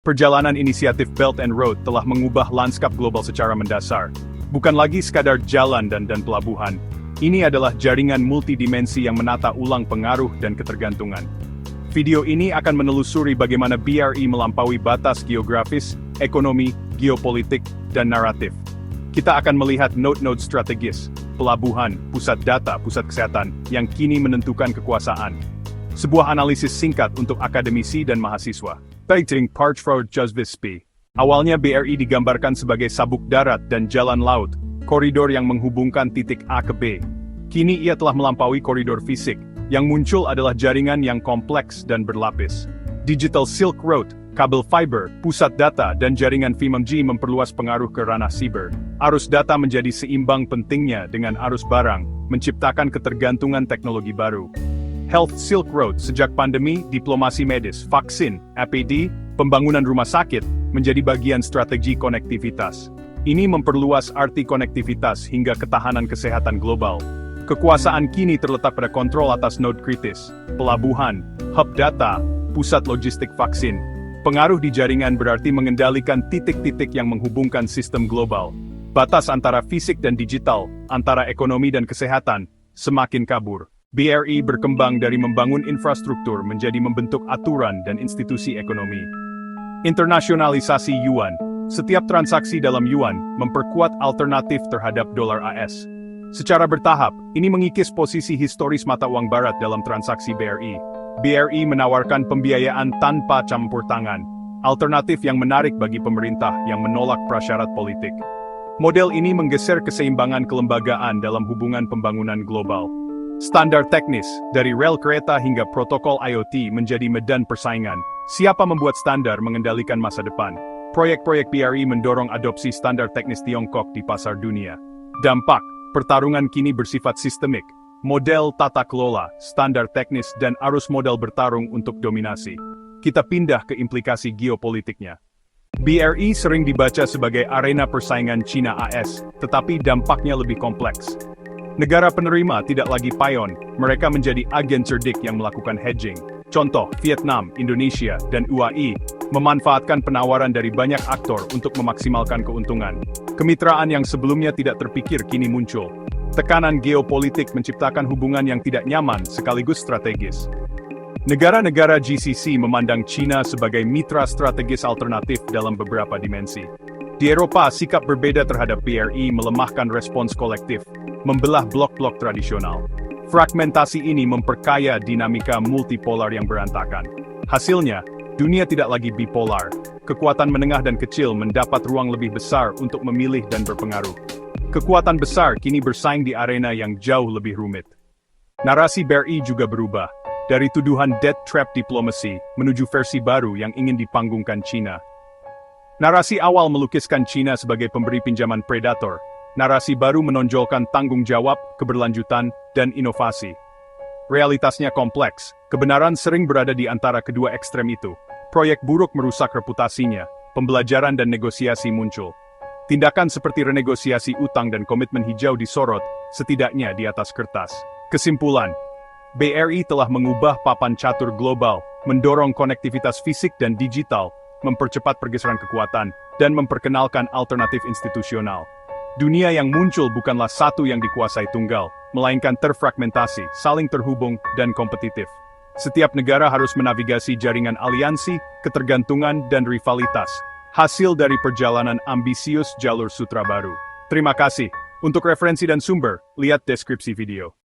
Perjalanan inisiatif Belt and Road telah mengubah lanskap global secara mendasar. Bukan lagi sekadar jalan dan pelabuhan. Ini adalah jaringan multidimensi yang menata ulang pengaruh dan ketergantungan. Video ini akan menelusuri bagaimana BRI melampaui batas geografis, ekonomi, geopolitik, dan naratif. Kita akan melihat node-node strategis, pelabuhan, pusat data, pusat kesehatan, yang kini menentukan kekuasaan. Sebuah analisis singkat untuk akademisi dan mahasiswa. Beijing Parchford Juzvispi. Awalnya BRI digambarkan sebagai sabuk darat dan jalan laut, koridor yang menghubungkan titik A ke B. Kini ia telah melampaui koridor fisik, yang muncul adalah jaringan yang kompleks dan berlapis. Digital Silk Road, kabel fiber, pusat data, dan jaringan 5G memperluas pengaruh ke ranah siber. Arus data menjadi seimbang pentingnya dengan arus barang, menciptakan ketergantungan teknologi baru. Health Silk Road, sejak pandemi, diplomasi medis, vaksin, APD, pembangunan rumah sakit, menjadi bagian strategi konektivitas. Ini memperluas arti konektivitas hingga ketahanan kesehatan global. Kekuasaan kini terletak pada kontrol atas node kritis, pelabuhan, hub data, pusat logistik vaksin. Pengaruh di jaringan berarti mengendalikan titik-titik yang menghubungkan sistem global. Batas antara fisik dan digital, antara ekonomi dan kesehatan, semakin kabur. BRI berkembang dari membangun infrastruktur menjadi membentuk aturan dan institusi ekonomi. Internasionalisasi yuan. Setiap transaksi dalam yuan memperkuat alternatif terhadap dolar AS. Secara bertahap, ini mengikis posisi historis mata uang barat dalam transaksi BRI. BRI menawarkan pembiayaan tanpa campur tangan, alternatif yang menarik bagi pemerintah yang menolak prasyarat politik. Model ini menggeser keseimbangan kelembagaan dalam hubungan pembangunan global. Standar teknis, dari rel kereta hingga protokol IoT menjadi medan persaingan. Siapa membuat standar mengendalikan masa depan. Proyek-proyek BRI mendorong adopsi standar teknis Tiongkok di pasar dunia. Dampak, pertarungan kini bersifat sistemik. Model tata kelola, standar teknis dan arus modal bertarung untuk dominasi. Kita pindah ke implikasi geopolitiknya. BRI sering dibaca sebagai arena persaingan Cina-AS, tetapi dampaknya lebih kompleks. Negara penerima tidak lagi payon, mereka menjadi agen cerdik yang melakukan hedging. Contoh, Vietnam, Indonesia, dan UAE memanfaatkan penawaran dari banyak aktor untuk memaksimalkan keuntungan. Kemitraan yang sebelumnya tidak terpikir kini muncul. Tekanan geopolitik menciptakan hubungan yang tidak nyaman sekaligus strategis. Negara-negara GCC memandang China sebagai mitra strategis alternatif dalam beberapa dimensi. Di Eropa, sikap berbeda terhadap BRI melemahkan respons kolektif, membelah blok-blok tradisional. Fragmentasi ini memperkaya dinamika multipolar yang berantakan. Hasilnya, dunia tidak lagi bipolar. Kekuatan menengah dan kecil mendapat ruang lebih besar untuk memilih dan berpengaruh. Kekuatan besar kini bersaing di arena yang jauh lebih rumit. Narasi BRI juga berubah, dari tuduhan debt trap diplomacy menuju versi baru yang ingin dipanggungkan China. Narasi awal melukiskan China sebagai pemberi pinjaman predator. Narasi baru menonjolkan tanggung jawab, keberlanjutan, dan inovasi. Realitasnya kompleks, kebenaran sering berada di antara kedua ekstrem itu. Proyek buruk merusak reputasinya, pembelajaran dan negosiasi muncul. Tindakan seperti renegosiasi utang dan komitmen hijau disorot, setidaknya di atas kertas. Kesimpulan, BRI telah mengubah papan catur global, mendorong konektivitas fisik dan digital, mempercepat pergeseran kekuatan, dan memperkenalkan alternatif institusional. Dunia yang muncul bukanlah satu yang dikuasai tunggal, melainkan terfragmentasi, saling terhubung, dan kompetitif. Setiap negara harus menavigasi jaringan aliansi, ketergantungan, dan rivalitas. Hasil dari perjalanan ambisius jalur sutra baru. Terima kasih. Untuk referensi dan sumber, lihat deskripsi video.